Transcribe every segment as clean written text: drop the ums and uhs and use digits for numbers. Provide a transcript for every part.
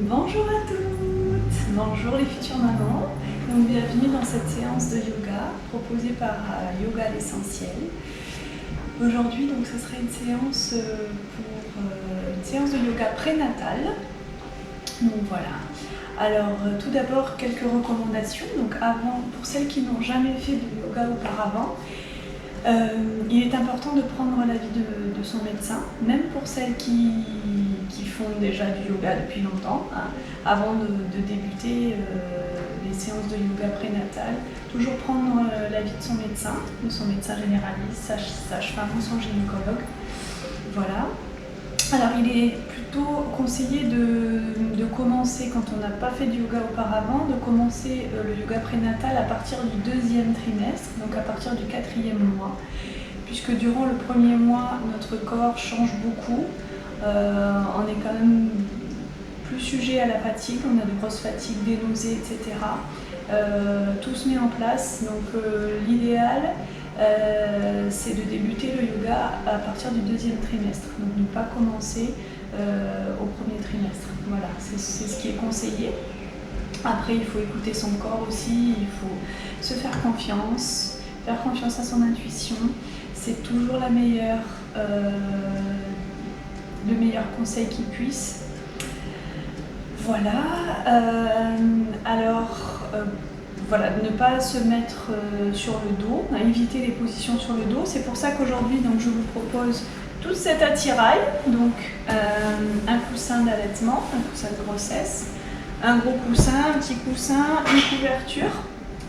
Bonjour à toutes, bonjour les futures mamans. Donc bienvenue dans cette séance de yoga proposée par Yoga à l'essentiel. Aujourd'hui donc ce serait une séance de yoga prénatal. Donc voilà. Alors tout d'abord quelques recommandations. Donc avant, pour celles qui n'ont jamais fait de yoga auparavant, il est important de prendre l'avis de son médecin, même pour celles qui font déjà du yoga depuis longtemps, hein, avant de débuter les séances de yoga prénatal. Toujours prendre l'avis de son médecin généraliste, sage-femme ou son gynécologue. Voilà. Alors il est plutôt conseillé de commencer, quand on n'a pas fait du yoga auparavant, de commencer le yoga prénatal à partir du 2e trimestre, donc à partir du 4e mois, puisque durant le 1er mois, notre corps change beaucoup, on est quand même plus sujet à la fatigue, on a de grosses fatigues, des nausées, etc. Tout se met en place, donc l'idéal, c'est de débuter le yoga à partir du 2e trimestre, donc ne pas commencer au 1er trimestre. Voilà, c'est ce qui est conseillé. Après, il faut écouter son corps aussi, il faut se faire confiance à son intuition. C'est toujours le meilleur conseil qu'il puisse. Voilà. Voilà, ne pas se mettre sur le dos, éviter les positions sur le dos. C'est pour ça qu'aujourd'hui, donc, je vous propose tout cet attirail, donc un coussin d'allaitement, un coussin de grossesse, un gros coussin, un petit coussin, une couverture,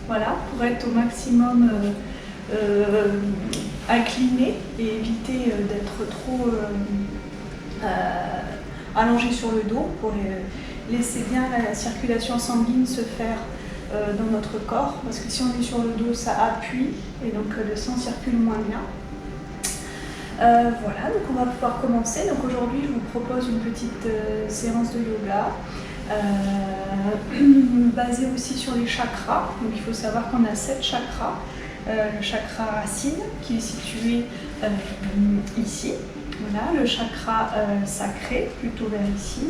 voilà, pour être au maximum incliné et éviter d'être trop allongé sur le dos pour laisser bien la circulation sanguine se faire dans notre corps, parce que si on est sur le dos, ça appuie et donc le sang circule moins bien. Voilà, donc on va pouvoir commencer. Donc aujourd'hui, je vous propose une petite séance de yoga basée aussi sur les chakras. Donc il faut savoir qu'on a 7 chakras. Le chakra racine qui est situé ici. Voilà, le chakra sacré, plutôt vers ici.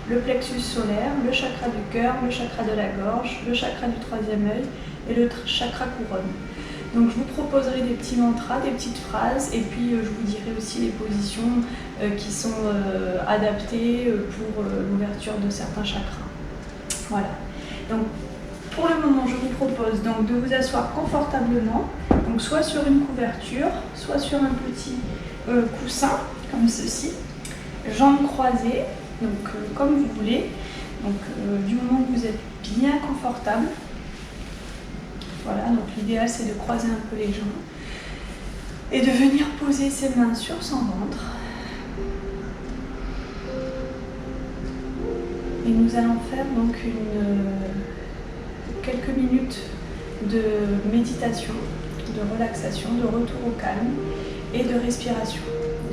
Le plexus solaire, le chakra du cœur, le chakra de la gorge, le chakra du 3e œil et le chakra couronne. Donc je vous proposerai des petits mantras, des petites phrases, et puis je vous dirai aussi les positions qui sont adaptées pour l'ouverture de certains chakras. Voilà. Donc pour le moment, je vous propose donc de vous asseoir confortablement, donc soit sur une couverture, soit sur un petit coussin comme ceci, jambes croisées. Donc comme vous voulez, donc du moment que vous êtes bien confortable, voilà, donc l'idéal c'est de croiser un peu les jambes et de venir poser ses mains sur son ventre. Et nous allons faire donc quelques minutes de méditation, de relaxation, de retour au calme et de respiration.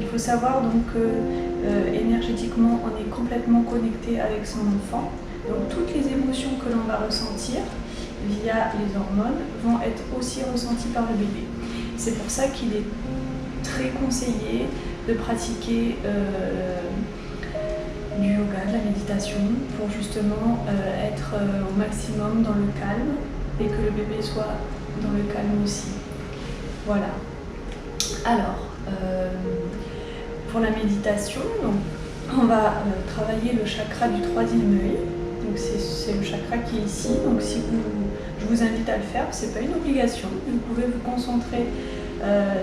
Il faut savoir donc que énergétiquement, on est complètement connecté avec son enfant. Donc toutes les émotions que l'on va ressentir via les hormones vont être aussi ressenties par le bébé. C'est pour ça qu'il est très conseillé de pratiquer du yoga, de la méditation, pour justement être au maximum dans le calme et que le bébé soit dans le calme aussi. Voilà. Alors, pour la méditation, donc, on va travailler le chakra du 3e œil. Donc c'est le chakra qui est ici. Donc je vous invite à le faire, c'est pas une obligation. Vous pouvez vous concentrer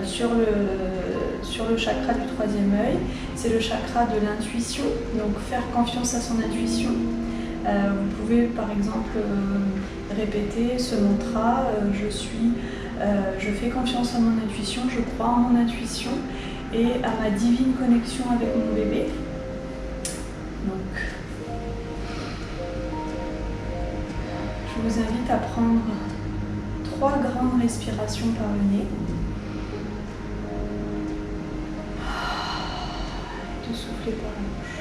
sur le chakra du 3e œil. C'est le chakra de l'intuition, donc faire confiance à son intuition. Vous pouvez par exemple répéter ce mantra, je fais confiance à mon intuition, je crois en mon intuition et à ma divine connexion avec mon bébé. Donc, je vous invite à prendre 3 grandes respirations par le nez. Et de souffler par la bouche.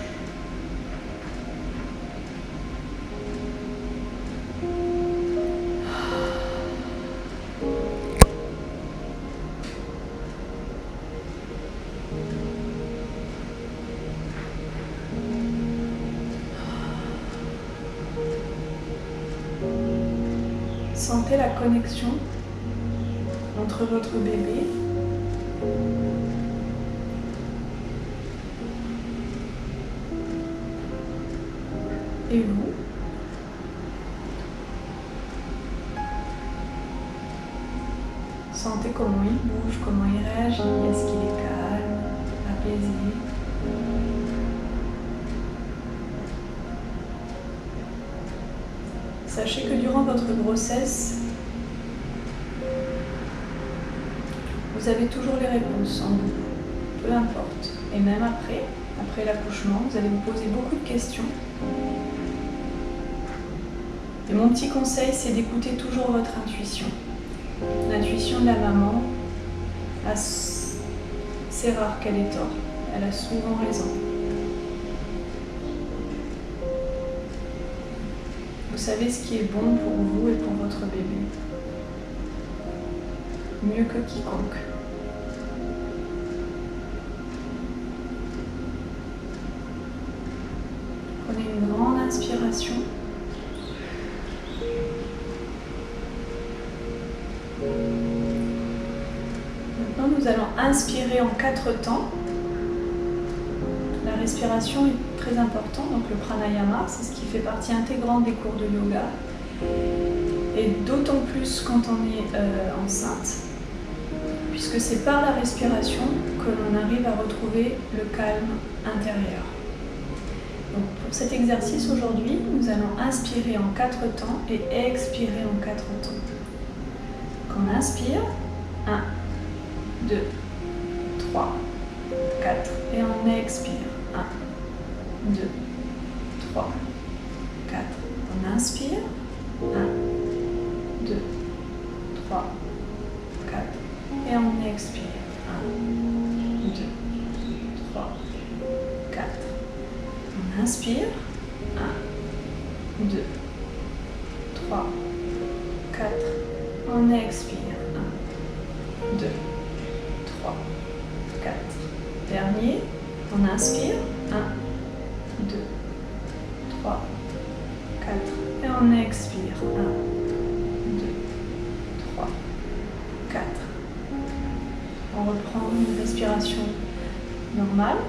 Sentez la connexion entre votre bébé et vous. Sentez comment il bouge, comment il réagit, est-ce qu'il est calme, apaisé. Sachez que durant votre grossesse, vous avez toujours les réponses en vous, peu importe. Et même après l'accouchement, vous allez vous poser beaucoup de questions. Et mon petit conseil, c'est d'écouter toujours votre intuition. L'intuition de la maman, c'est rare qu'elle ait tort. Elle a souvent raison. Vous savez ce qui est bon pour vous et pour votre bébé. Mieux que quiconque. Prenez une grande inspiration. Maintenant, nous allons inspirer en 4 temps. La respiration est très importante, donc le pranayama, c'est ce qui fait partie intégrante des cours de yoga. Et d'autant plus quand on est enceinte, puisque c'est par la respiration que l'on arrive à retrouver le calme intérieur. Donc pour cet exercice aujourd'hui, nous allons inspirer en 4 temps et expirer en 4 temps. Quand on inspire, 1, 2, 3, 4 et on expire. 1, 2, 3, 4. On inspire. 1, 2, 3, 4. Et on expire. 1, 2, 3, 4. On inspire. 1, 2, 3, 4. On expire. 1, 2, 3, 4. Dernier. On inspire. 1, 2, 3, 4. Et on expire. 1, 2, 3, 4. On reprend une respiration normale.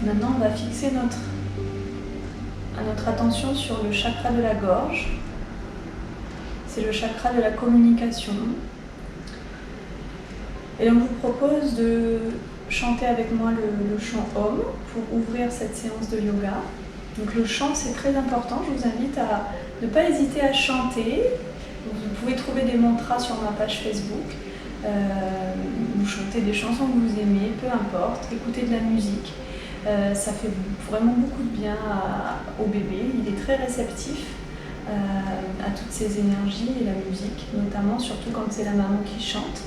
Maintenant, on va fixer notre attention sur le chakra de la gorge. C'est le chakra de la communication. Et on vous propose de chanter avec moi le chant Om pour ouvrir cette séance de yoga. Donc le chant, c'est très important. Je vous invite à ne pas hésiter à chanter. Vous pouvez trouver des mantras sur ma page Facebook. Vous chantez des chansons que vous aimez, peu importe. Écoutez de la musique. Ça fait vraiment beaucoup de bien au bébé. Il est très réceptif à toutes ces énergies et la musique, notamment, surtout quand c'est la maman qui chante.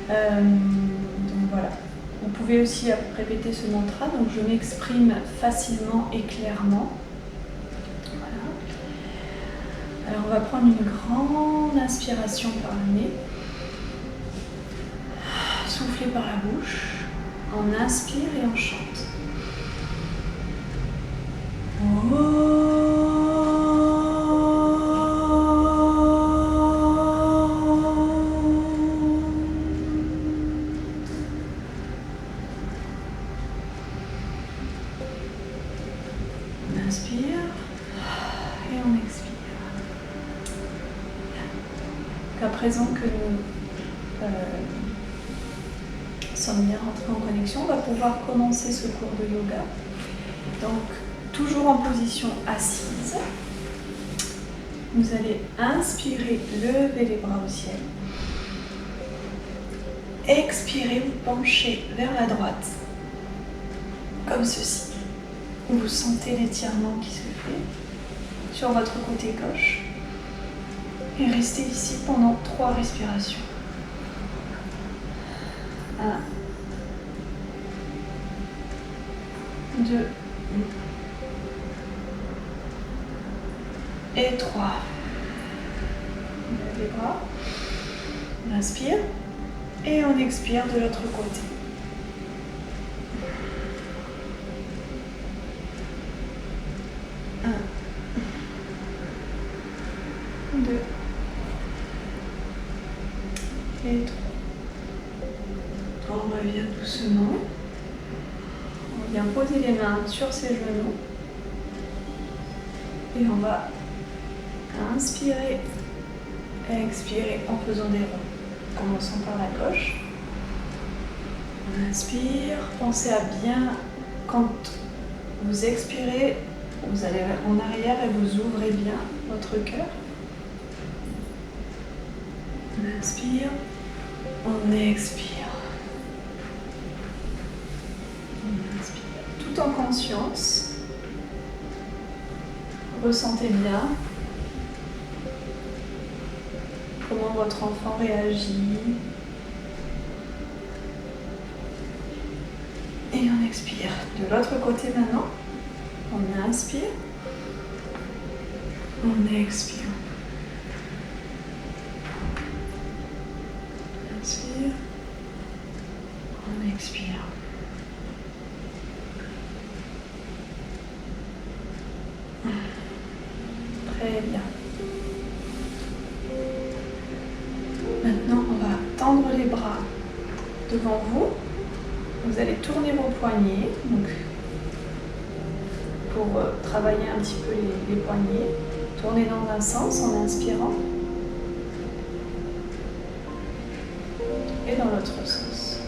Donc voilà. Vous pouvez aussi répéter ce mantra. Donc je m'exprime facilement et clairement. Voilà. Alors on va prendre une grande inspiration par le nez. Soufflez par la bouche. On inspire et on chante. On inspire et on expire. À présent que nous sommes bien rentrés en connexion, on va pouvoir commencer ce cours de yoga. Donc, toujours en position assise. Vous allez inspirer, lever les bras au ciel. Expirez, vous penchez vers la droite, comme ceci. Vous sentez l'étirement qui se fait sur votre côté gauche. Et restez ici pendant 3 respirations. 1, 2 et 3. On lève les bras. On inspire et on expire de l'autre côté. Un, Et 3. On revient doucement. On vient poser les mains sur ses genoux. Et on va inspirer et expirer en faisant des ronds. Commençons par la gauche. On inspire. Pensez à bien, quand vous expirez, vous allez en arrière et vous ouvrez bien votre cœur. On inspire. On expire. On inspire. Tout en conscience. Ressentez bien comment votre enfant réagit. Et on expire. De l'autre côté maintenant, on inspire, on expire. On inspire, on expire. Très bien. Maintenant, on va tendre les bras devant vous. Vous allez tourner vos poignets donc, pour travailler un petit peu les poignets. Tournez dans un sens en inspirant et dans l'autre sens.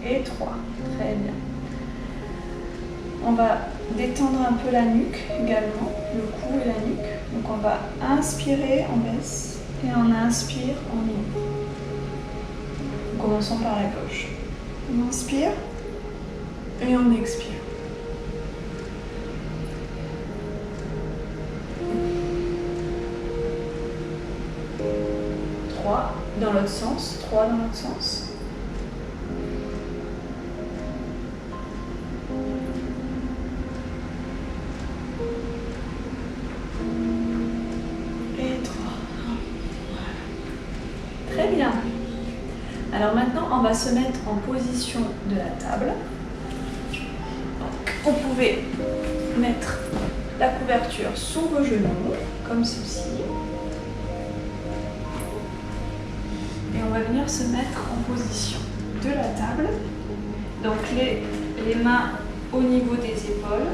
Et 3. Très bien. On va détendre un peu la nuque également, le cou et la nuque. Donc on va inspirer, on baisse, et on inspire, on ouvre. Commençons par la gauche. On inspire et on expire. 3 dans l'autre sens, 3 dans l'autre sens. Très bien. Alors maintenant, on va se mettre en position de la table. Donc, vous pouvez mettre la couverture sous vos genoux, comme ceci. Et on va venir se mettre en position de la table. Donc les mains au niveau des épaules,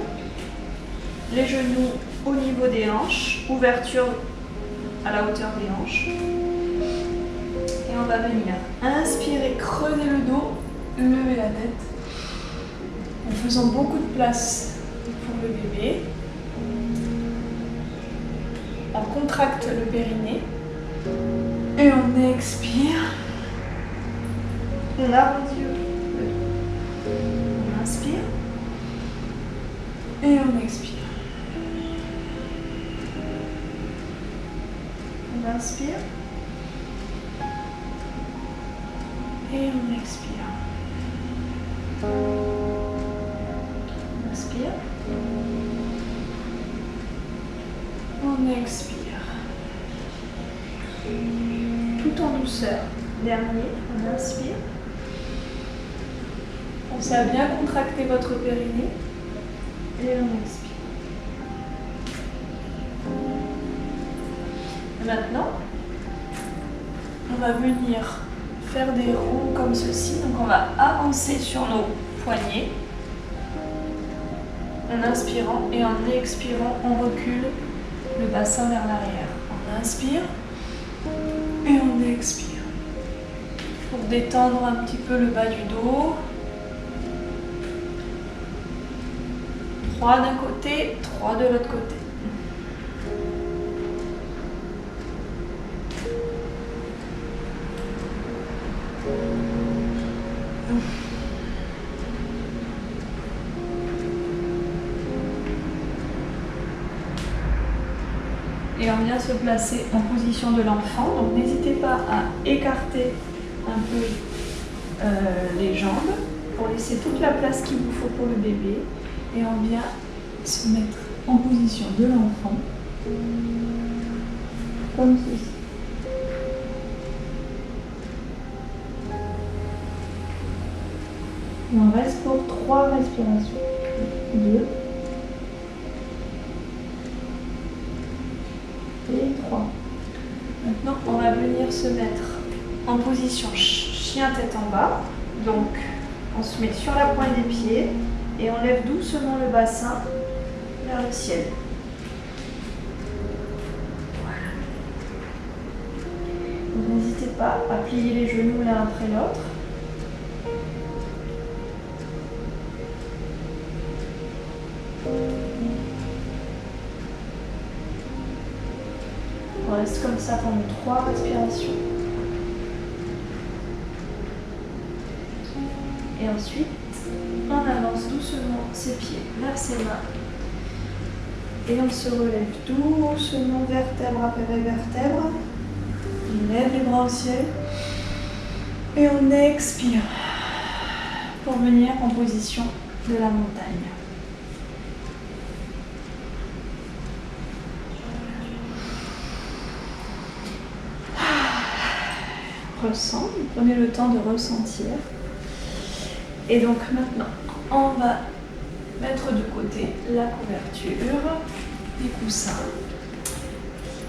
les genoux au niveau des hanches, ouverture à la hauteur des hanches. Et on va venir inspirer, creuser le dos, lever la tête, en faisant beaucoup de place pour le bébé. On contracte le périnée et on expire. On arrondit le dos. On inspire et on expire. On inspire. Et on expire. On inspire. On expire. Tout en douceur. Dernier, on inspire. Pensez à bien contracter votre périnée. Et on expire. Et maintenant, on va venir faire des ronds comme ceci. Donc on va avancer sur nos poignets en inspirant et en expirant, on recule le bassin vers l'arrière. On inspire et on expire pour détendre un petit peu le bas du dos. 3 d'un côté, 3 de l'autre côté. Et on vient se placer en position de l'enfant. Donc n'hésitez pas à écarter un peu les jambes pour laisser toute la place qu'il vous faut pour le bébé. Et on vient se mettre en position de l'enfant, comme ceci. Et on reste pour 3 respirations. 2. et 3. Maintenant, on va venir se mettre en position chien tête en bas. Donc, on se met sur la pointe des pieds et on lève doucement le bassin vers le ciel. Voilà. Donc, n'hésitez pas à plier les genoux l'un après l'autre. On reste comme ça pendant 3 respirations. Et ensuite, on avance doucement ses pieds vers ses mains. Et on se relève doucement, vertèbre après vertèbre. On lève les bras au ciel. Et on expire pour venir en position de la montagne. Ressent, prenez le temps de ressentir. Et donc maintenant, on va mettre de côté la couverture, les coussins.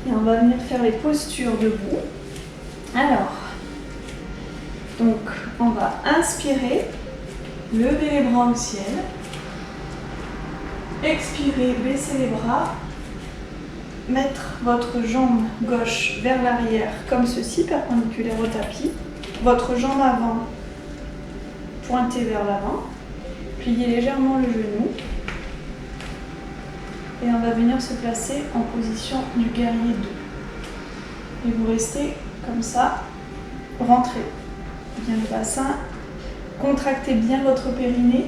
Et on va venir faire les postures debout. Alors, donc on va inspirer, lever les bras au ciel. Expirer, baisser les bras. Mettre votre jambe gauche vers l'arrière comme ceci, perpendiculaire au tapis. Votre jambe avant pointée vers l'avant. Pliez légèrement le genou. Et on va venir se placer en position du guerrier 2. Et vous restez comme ça, rentrez bien le bassin, contractez bien votre périnée.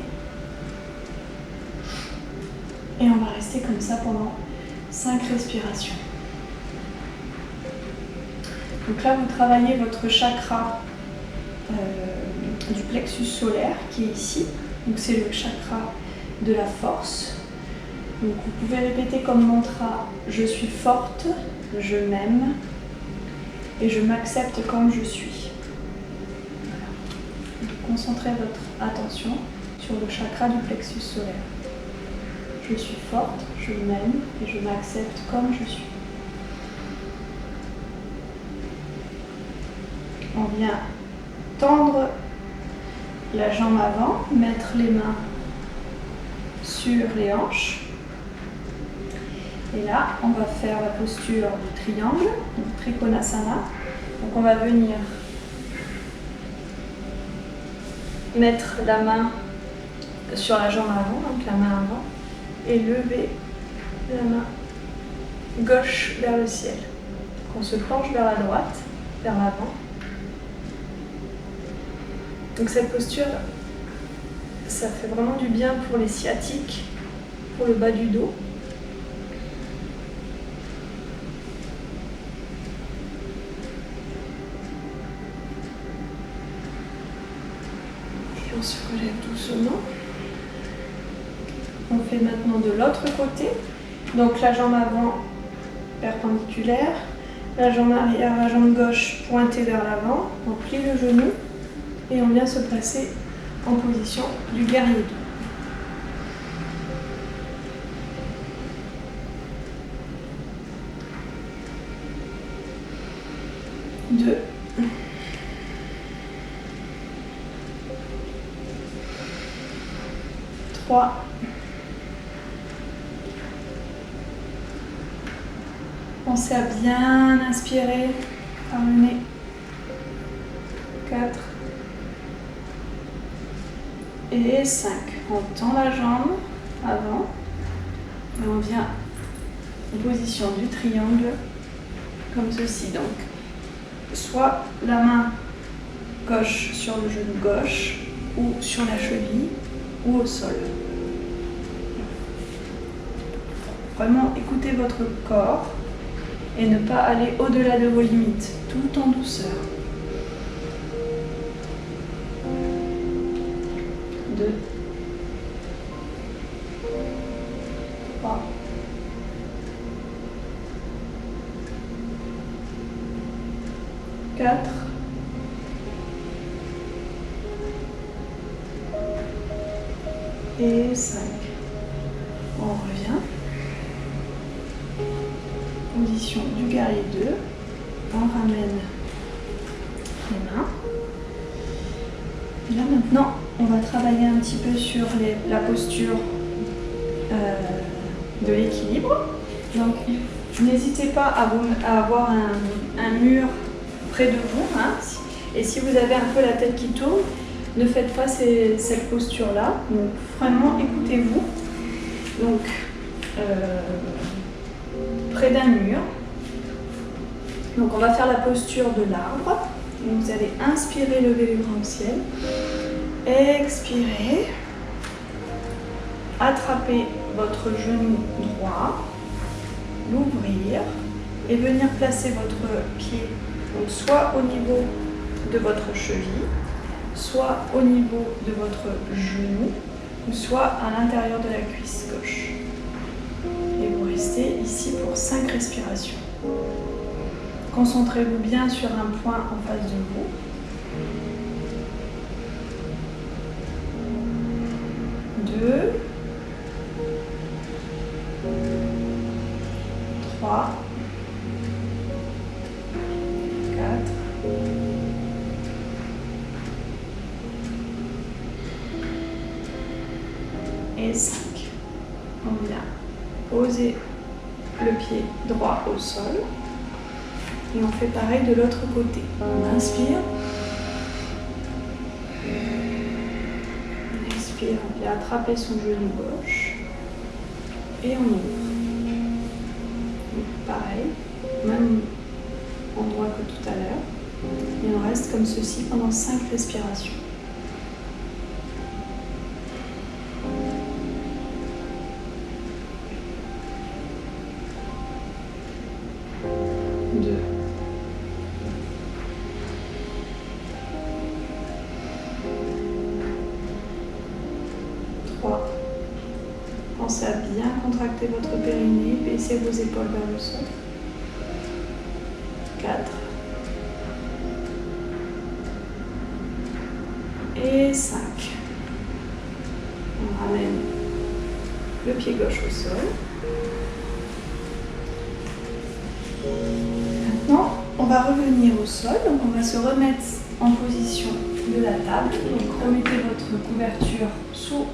Et on va rester comme ça pendant 5 respirations. Donc là, vous travaillez votre chakra du plexus solaire qui est ici. Donc c'est le chakra de la force. Donc vous pouvez répéter comme mantra: je suis forte, je m'aime et je m'accepte comme je suis. Voilà. Donc, concentrez votre attention sur le chakra du plexus solaire. Je suis forte, je m'aime et je m'accepte comme je suis. On vient tendre la jambe avant, mettre les mains sur les hanches. Et là, on va faire la posture du triangle, donc Trikonasana. Donc on va venir mettre la main sur la jambe avant, donc la main avant, et lever la main gauche vers le ciel. On se penche vers la droite, vers l'avant. Donc cette posture, ça fait vraiment du bien pour les sciatiques, pour le bas du dos. Et on se relève doucement. On fait maintenant de l'autre côté. Donc la jambe avant perpendiculaire, la jambe arrière, la jambe gauche pointée vers l'avant. On plie le genou et on vient se placer en position du guerrier 2. 2. 3. Pensez à bien inspirer par le nez. 4. Et 5. On tend la jambe avant et on vient en position du triangle comme ceci. Donc, soit la main gauche sur le genou gauche ou sur la cheville ou au sol. Vraiment écoutez votre corps et ne pas aller au-delà de vos limites, tout en douceur. 2, 3, 4, et 5. On revient. position du guerrier 2. On ramène les mains. Et là maintenant, on va travailler un petit peu sur la posture de l'équilibre. Donc n'hésitez pas à avoir un mur près de vous. Hein. Et si vous avez un peu la tête qui tourne, ne faites pas cette posture-là. Donc vraiment écoutez-vous. Donc près d'un mur. Donc on va faire la posture de l'arbre. Vous allez inspirer, lever les bras au ciel. Expirez. Attrapez votre genou droit. L'ouvrir. Et venir placer votre pied donc, soit au niveau de votre cheville, soit au niveau de votre genou, ou soit à l'intérieur de la cuisse gauche. Et vous restez ici pour 5 respirations. Concentrez-vous bien sur un point en face de vous. 2, 3, 4, et 5. On vient poser le pied droit au sol. Et on fait pareil de l'autre côté. On inspire. On expire, on vient attraper son genou gauche. Et on ouvre. Donc, pareil, même endroit que tout à l'heure. Et on reste comme ceci pendant 5 respirations. 2. 3. Pensez à bien contracter votre périnée, baissez vos épaules vers le sol. 4. Et 5. On ramène le pied gauche au sol. Maintenant, on va revenir au sol, donc on va se remettre en position de la table. Donc remettez votre couverture sous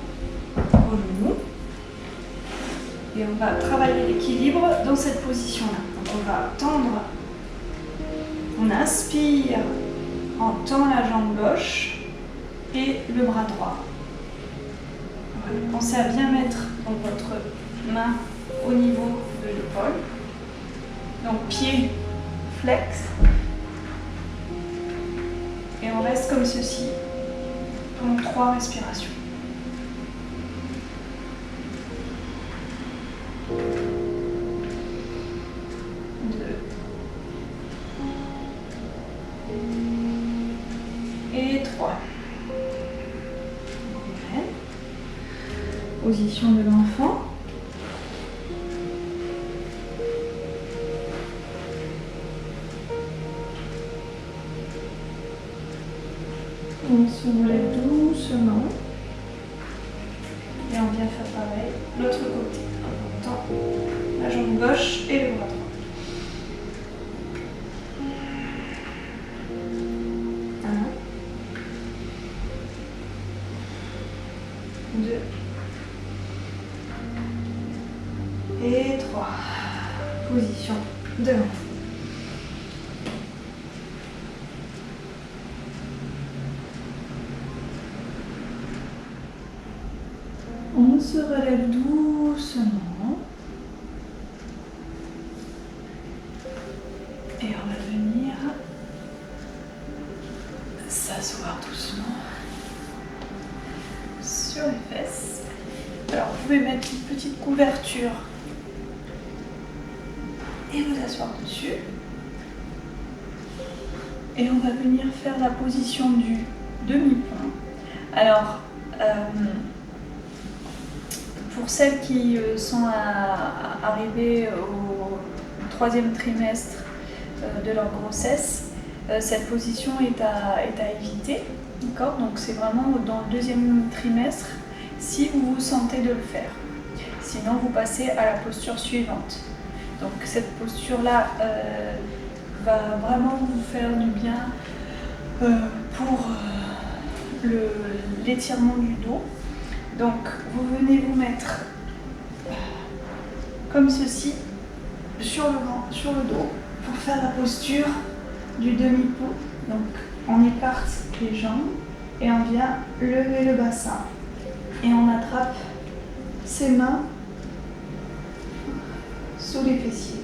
vos genoux. Et on va travailler l'équilibre dans cette position-là. Donc on va tendre, on inspire, on tend la jambe gauche et le bras droit. Voilà. Pensez à bien mettre donc, votre main au niveau de l'épaule. Donc pied flex. Et on reste comme ceci pendant 3 respirations. 2. Et 3. Position de l'enfant. On se relève doucement. Et on vient faire pareil l'autre côté. En portant la jambe gauche et le bras droit. 1, 2 et 3. Position de l'enfant. On se relève doucement. Et on va venir s'asseoir doucement sur les fesses. Alors vous pouvez mettre une petite couverture et vous asseoir dessus. Et on va venir faire la position du demi-point. Alors, pour celles qui sont arrivées au 3e trimestre de leur grossesse, cette position est à éviter. D'accord ? Donc c'est vraiment dans le 2e trimestre si vous vous sentez de le faire. Sinon vous passez à la posture suivante. Donc cette posture-là va vraiment vous faire du bien pour l'étirement du dos. Donc vous venez vous mettre comme ceci sur le dos pour faire la posture du demi-pot. Donc on écarte les jambes et on vient lever le bassin et on attrape ses mains sous les fessiers.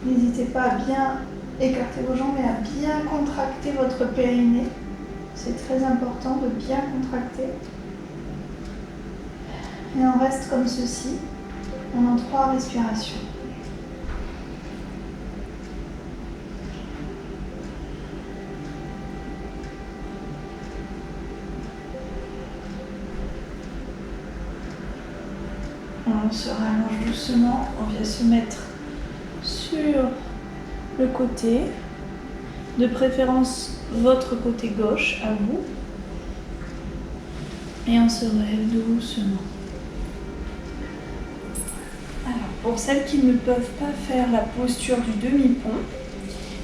N'hésitez pas à bien écarter vos jambes et à bien contracter votre périnée. C'est très important de bien contracter. Et on reste comme ceci pendant 3 respirations. On se rallonge doucement, on vient se mettre sur le côté, de préférence votre côté gauche à vous, et on se relève doucement. Alors, pour celles qui ne peuvent pas faire la posture du demi-pont,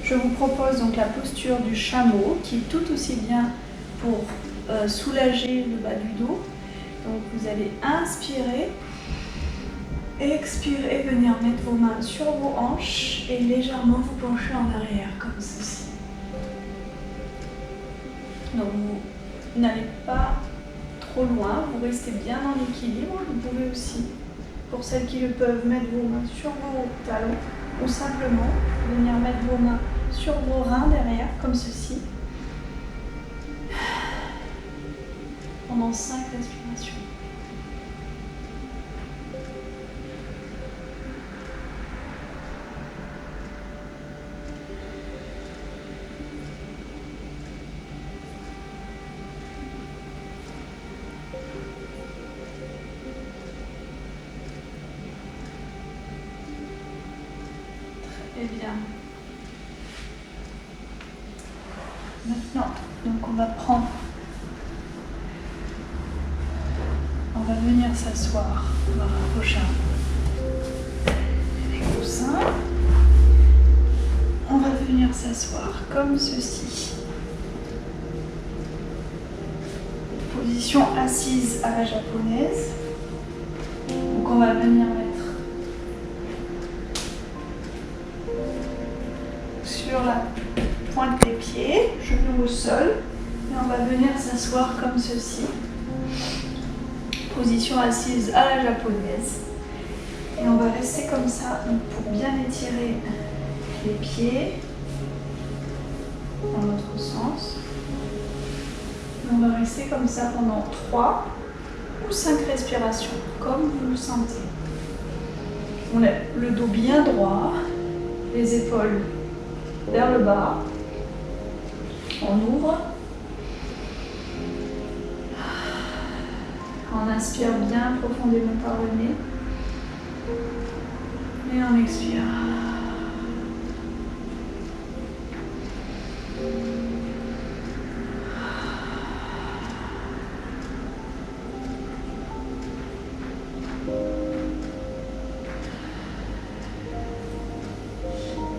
je vous propose donc la posture du chameau, qui est tout aussi bien pour soulager le bas du dos. Donc vous allez inspirer, expirez, venir mettre vos mains sur vos hanches et légèrement vous pencher en arrière comme ceci. Donc vous n'allez pas trop loin, vous restez bien en équilibre. Vous pouvez aussi, pour celles qui le peuvent, mettre vos mains sur vos talons ou simplement venir mettre vos mains sur vos reins derrière comme ceci pendant 5 respirations. Très bien. Maintenant, donc on va venir s'asseoir, on va rapprocher les coussins. On va venir s'asseoir comme ceci. Position assise à la japonaise. Donc on va venir mettre sur la pointe des pieds, genoux au sol, et on va venir s'asseoir comme ceci. Position assise à la japonaise. Et on va rester comme ça donc pour bien étirer les pieds dans l'autre sens. Et on va rester comme ça pendant 3 ou 5 respirations, comme vous le sentez. On lève le dos bien droit, les épaules vers le bas. On ouvre. On inspire bien profondément par le nez. Et on expire.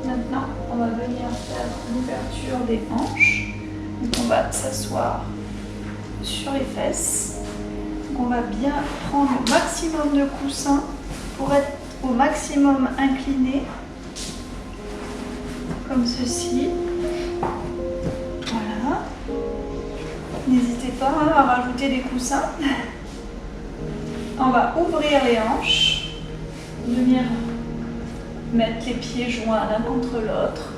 Maintenant, on va venir faire l'ouverture des hanches. Donc on va s'asseoir sur les fesses. Donc on va bien prendre le maximum de coussins pour être au maximum incliné, comme ceci. Voilà. N'hésitez pas à rajouter des coussins. On va ouvrir les hanches, venir mettre les pieds joints l'un contre l'autre.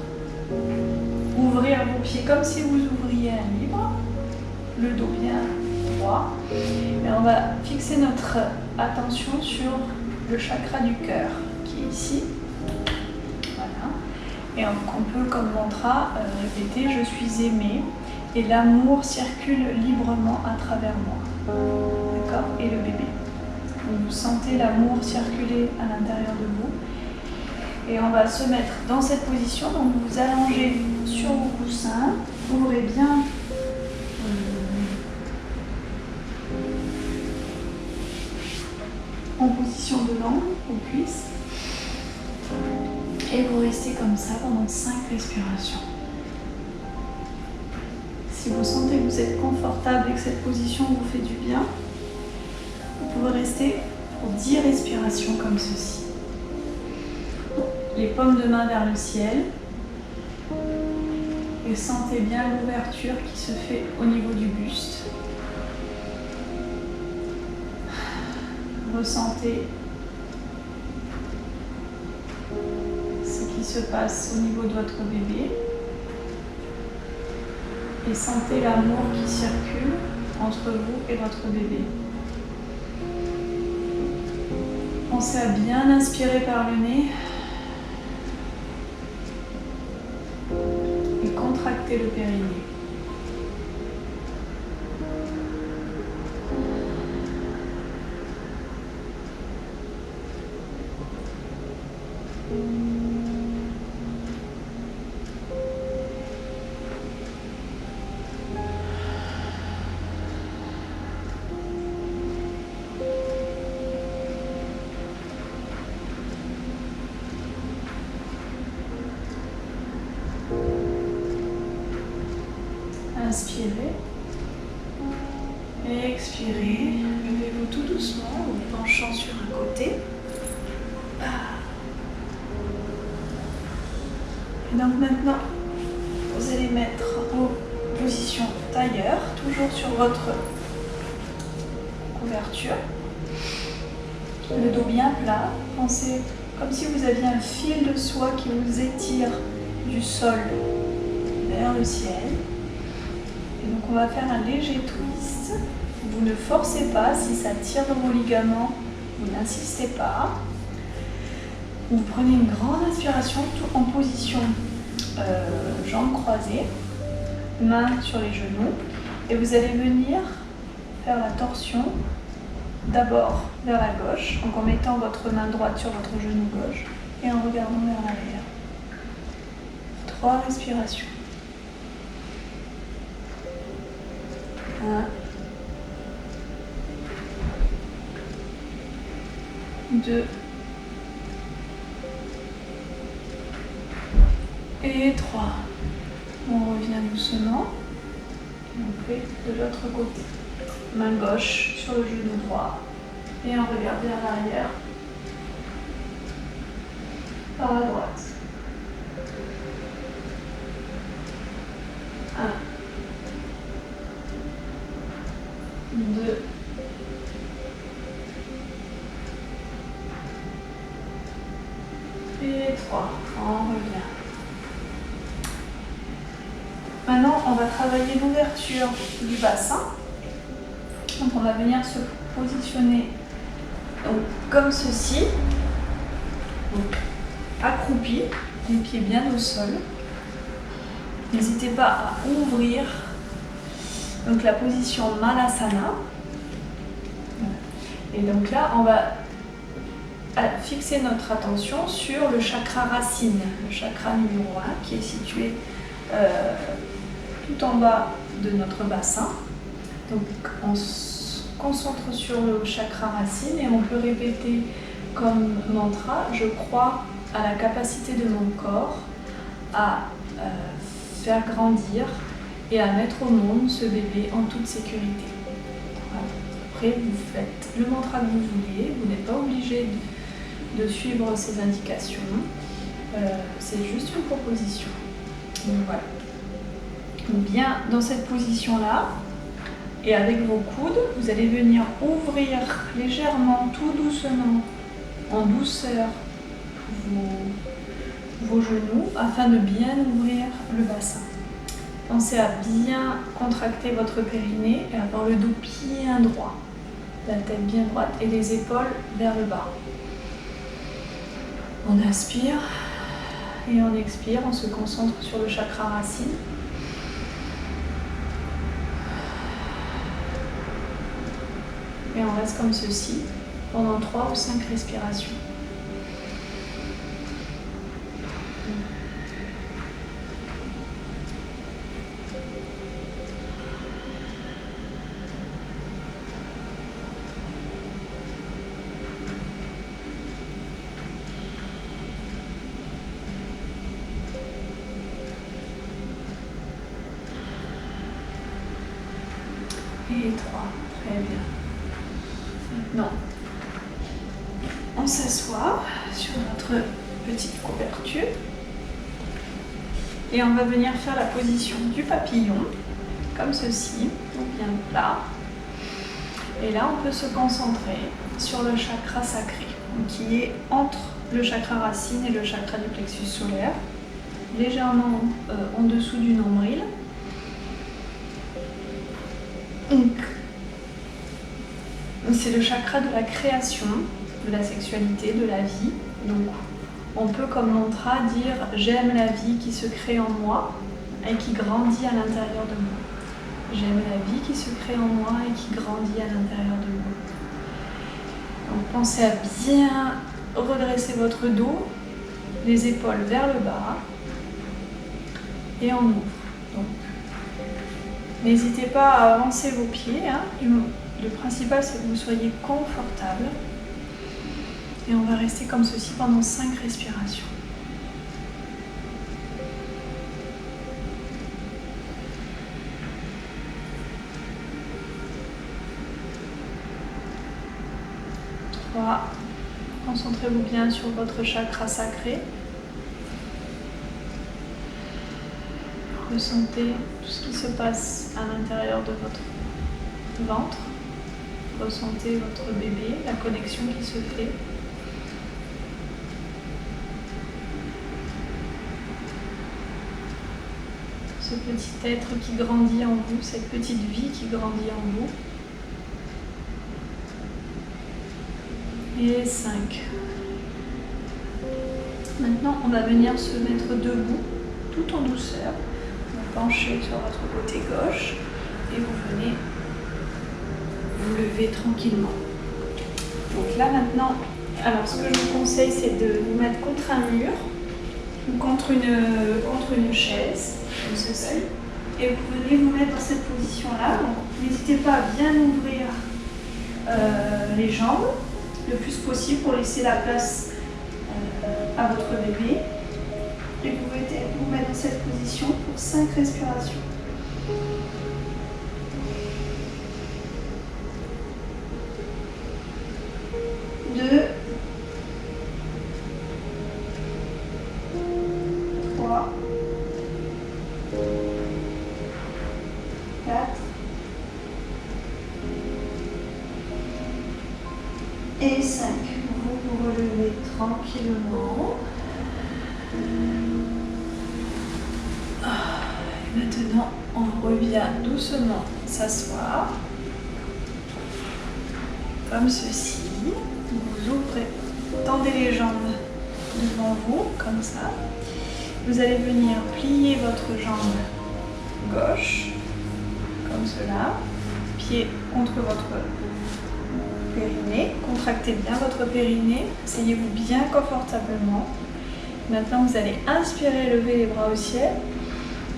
Ouvrir vos pieds comme si vous ouvriez un livre, le dos bien droit. Et on va fixer notre attention sur le chakra du cœur qui est ici. Voilà. Et on peut comme mantra répéter « Je suis aimé » et l'amour circule librement à travers moi. D'accord? Et le bébé. Vous sentez l'amour circuler à l'intérieur de vous. Et on va se mettre dans cette position. Donc vous allongez sur vos coussins. Ouvrez bien en position de langue aux cuisses. Et vous restez comme ça pendant 5 respirations. Si vous sentez que vous êtes confortable et que cette position vous fait du bien, vous pouvez rester pour 10 respirations comme ceci. Les paumes de main vers le ciel. Et sentez bien l'ouverture qui se fait au niveau du buste. Ressentez ce qui se passe au niveau de votre bébé. Et sentez l'amour qui circule entre vous et votre bébé. Pensez à bien inspirer par le nez. Et contractez le périnée. Inspirez et expirez. Levez-vous tout doucement en vous penchant sur un côté. Et donc maintenant, vous allez mettre en position tailleur, toujours sur votre couverture. Le dos bien plat. Pensez comme si vous aviez un fil de soie qui vous étire du sol vers le ciel. Et donc on va faire un léger twist. Vous ne forcez pas, si ça tire dans vos ligaments, vous n'insistez pas. Vous prenez une grande inspiration tout en position jambes croisées, mains sur les genoux. Et vous allez venir faire la torsion d'abord vers la gauche, donc en mettant votre main droite sur votre genou gauche et en regardant vers l'arrière. 3 respirations. 1, 2 et 3. On revient doucement et on fait de l'autre côté. Main gauche sur le genou droit et on regarde vers l'arrière par la droite. 1, 2 et 3. On revient. Maintenant, on va travailler l'ouverture du bassin. Donc, on va venir se positionner donc, comme ceci. Donc, accroupi, les pieds bien au sol. N'hésitez pas à ouvrir donc, la position Malasana. Et donc là, on va fixer notre attention sur le chakra racine, le chakra numéro 1 qui est situé tout en bas de notre bassin. Donc on se concentre sur le chakra racine et on peut répéter comme mantra: je crois à la capacité de mon corps à faire grandir et à mettre au monde ce bébé en toute sécurité. Voilà. Après vous faites le mantra que vous voulez, vous n'êtes pas obligé de suivre ces indications, c'est juste une proposition. Donc voilà. Bien dans cette position-là, et avec vos coudes, vous allez venir ouvrir légèrement, tout doucement, en douceur, vos genoux, afin de bien ouvrir le bassin. Pensez à bien contracter votre périnée et avoir le dos bien droit, la tête bien droite et les épaules vers le bas. On inspire et on expire, on se concentre sur le chakra racine. Et on reste comme ceci pendant 3 ou 5 respirations. Et 3. Très bien. Maintenant, on s'assoit sur notre petite couverture. Et on va venir faire la position du papillon, comme ceci, donc bien plat. Et là, on peut se concentrer sur le chakra sacré, donc qui est entre le chakra racine et le chakra du plexus solaire, légèrement en dessous du nombril. Donc, c'est le chakra de la création, de la sexualité, de la vie. Donc, on peut comme mantra dire « J'aime la vie qui se crée en moi et qui grandit à l'intérieur de moi ». J'aime la vie qui se crée en moi et qui grandit à l'intérieur de moi. Donc pensez à bien redresser votre dos, les épaules vers le bas et on ouvre. Donc, n'hésitez pas à avancer vos pieds. Le principal, c'est que vous soyez confortable. Et on va rester comme ceci pendant 5 respirations. Concentrez-vous bien sur votre chakra sacré. Ressentez tout ce qui se passe à l'intérieur de votre ventre. Ressentez votre bébé, la connexion qui se fait. Ce petit être qui grandit en vous, cette petite vie qui grandit en vous. Et 5. Maintenant, on va venir se mettre debout, tout en douceur. Vous penchez sur votre côté gauche et vous venez vous lever tranquillement. Donc là maintenant, alors ce que je vous conseille, c'est de vous mettre contre un mur ou contre une chaise, comme ceci. Et vous venez vous mettre dans cette position-là. Donc n'hésitez pas à bien ouvrir les jambes le plus possible pour laisser la place à votre bébé. Et vous pouvez vous mettre dans cette position pour 5 respirations. 2, 3, 4 et 5. Vous vous relevez tranquillement. Maintenant, on revient doucement s'asseoir, comme ceci. Vous ouvrez, tendez les jambes devant vous, comme ça. Vous allez venir plier votre jambe gauche, comme cela. Pied contre votre périnée. Contractez bien votre périnée. Asseyez-vous bien confortablement. Maintenant, vous allez inspirer, lever les bras au ciel.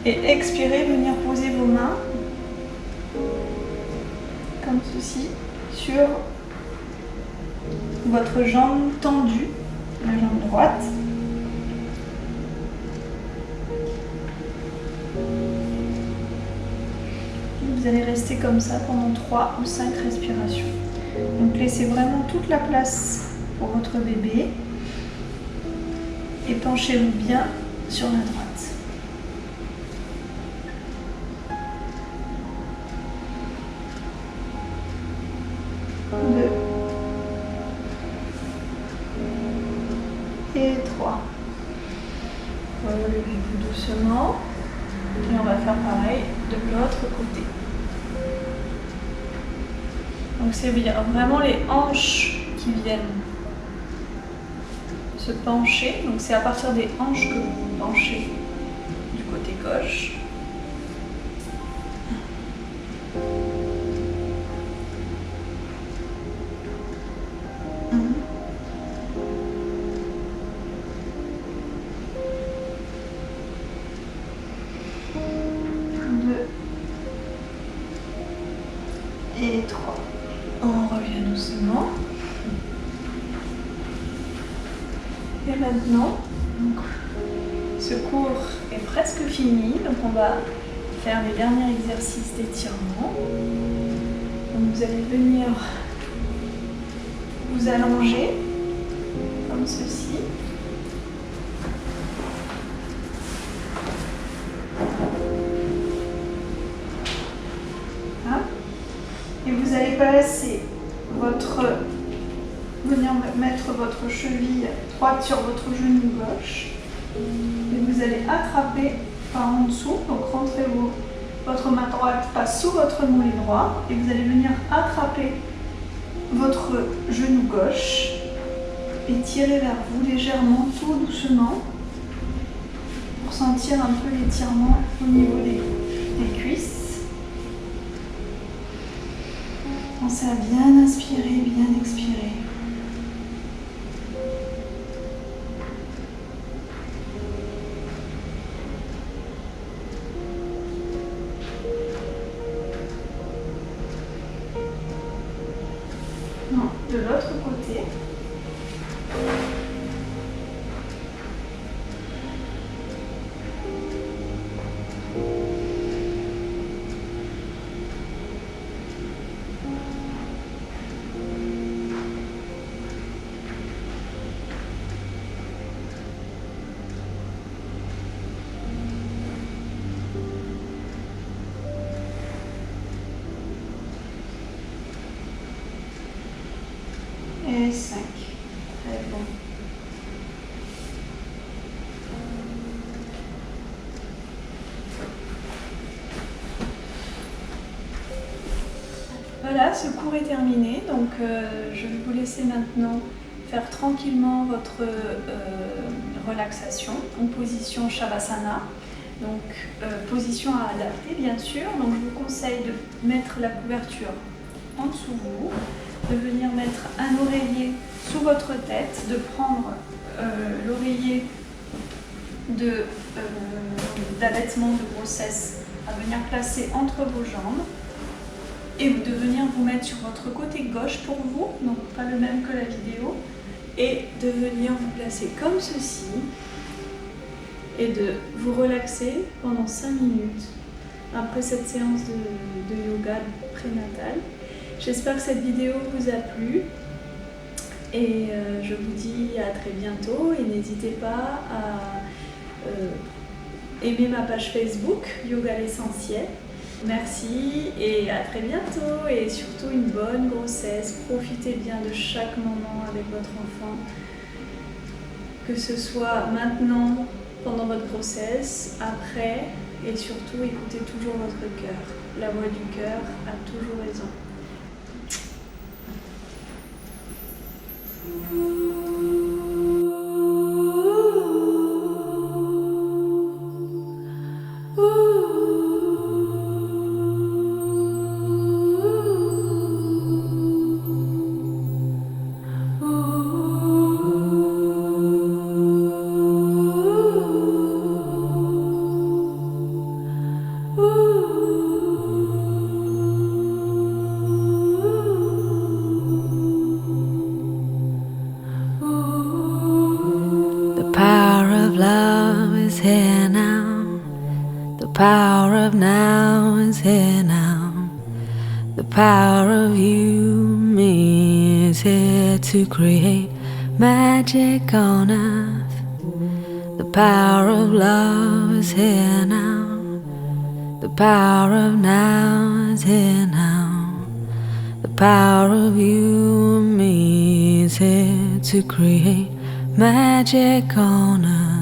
Et expirez, venir poser vos mains, comme ceci, sur votre jambe tendue, la jambe droite. Vous allez rester comme ça pendant 3 ou 5 respirations. Donc laissez vraiment toute la place pour votre bébé et penchez-vous bien sur la droite. 2 et 3. Relevez-vous doucement et on va faire pareil de l'autre côté. Donc c'est vraiment les hanches qui viennent se pencher. Donc c'est à partir des hanches que vous vous penchez du côté gauche. Et 3. On revient doucement. Et maintenant, ce cours est presque fini. Donc on va faire les derniers exercices d'étirement. Donc vous allez venir vous allonger comme ceci. Hein? Et vous allez venir mettre votre cheville droite sur votre genou gauche. Et vous allez attraper par en dessous, donc rentrez votre main droite passe sous votre mollet droit et vous allez venir attraper votre genou gauche et tirer vers vous légèrement, tout doucement, pour sentir un peu l'étirement au niveau des cuisses. Pensez à bien inspirer, bien expirer. Non, de l'autre côté. Et 5. Très bon. Voilà, ce cours est terminé. Donc je vais vous laisser maintenant faire tranquillement votre relaxation en position Shavasana. Donc position à adapter bien sûr. Donc je vous conseille de mettre la couverture en dessous de vous, de venir mettre un oreiller sous votre tête, de prendre l'oreiller d'allaitement de grossesse à venir placer entre vos jambes et de venir vous mettre sur votre côté gauche pour vous, donc pas le même que la vidéo, et de venir vous placer comme ceci et de vous relaxer pendant 5 minutes après cette séance de yoga prénatal. J'espère que cette vidéo vous a plu et je vous dis à très bientôt et n'hésitez pas à aimer ma page Facebook Yoga l'essentiel. Merci et à très bientôt et surtout une bonne grossesse. Profitez bien de chaque moment avec votre enfant, que ce soit maintenant, pendant votre grossesse, après et surtout écoutez toujours votre cœur. La voix du cœur a toujours raison. Here now, the power of now is here now. The power of you, me is here to create magic on earth. The power of love is here now. The power of now is here now. The power of you and me is here to create magic on earth.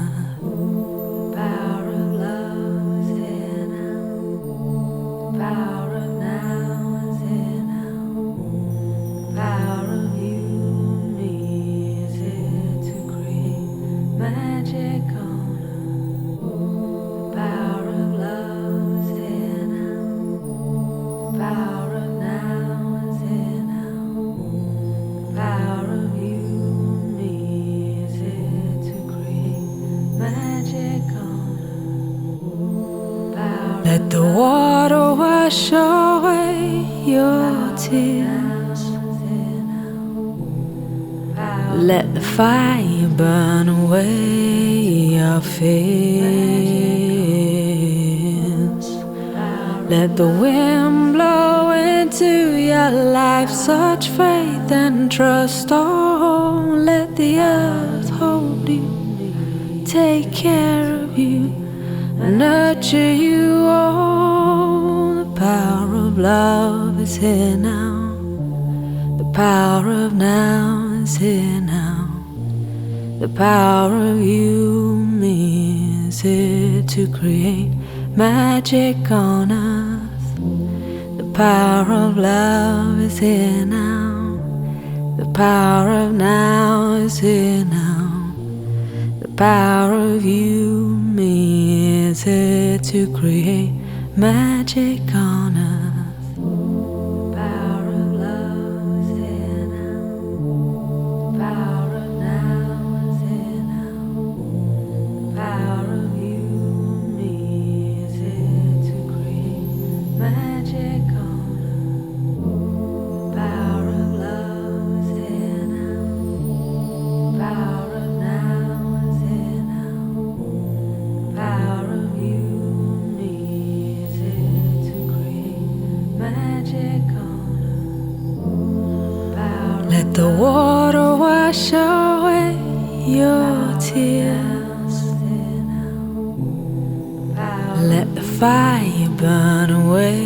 Let the water wash away your tears. Let the fire burn away your fears. Let the wind blow into your life such faith and trust. Oh, let the earth hold you, take care of you, nurture you. Oh, the power of love is here now. The power of now is here now. The power of you, me, is here to create magic on earth. The power of love is here now. The power of now is here now. The power of you, me, is here to create magic on earth. The power of love is here now. The power of now is here now. The power of you, me, is here to create magic on earth. The power of love is here now. The power of now is here now. The power of you, me, is here to create magic on earth. Let the water wash away your tears. Let the fire burn away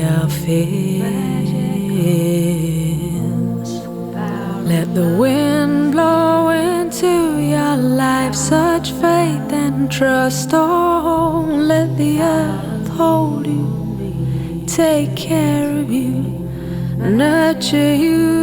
your fears. Let the wind blow into your life such faith and trust. Oh, let the earth hold you, take care of you, nurture you.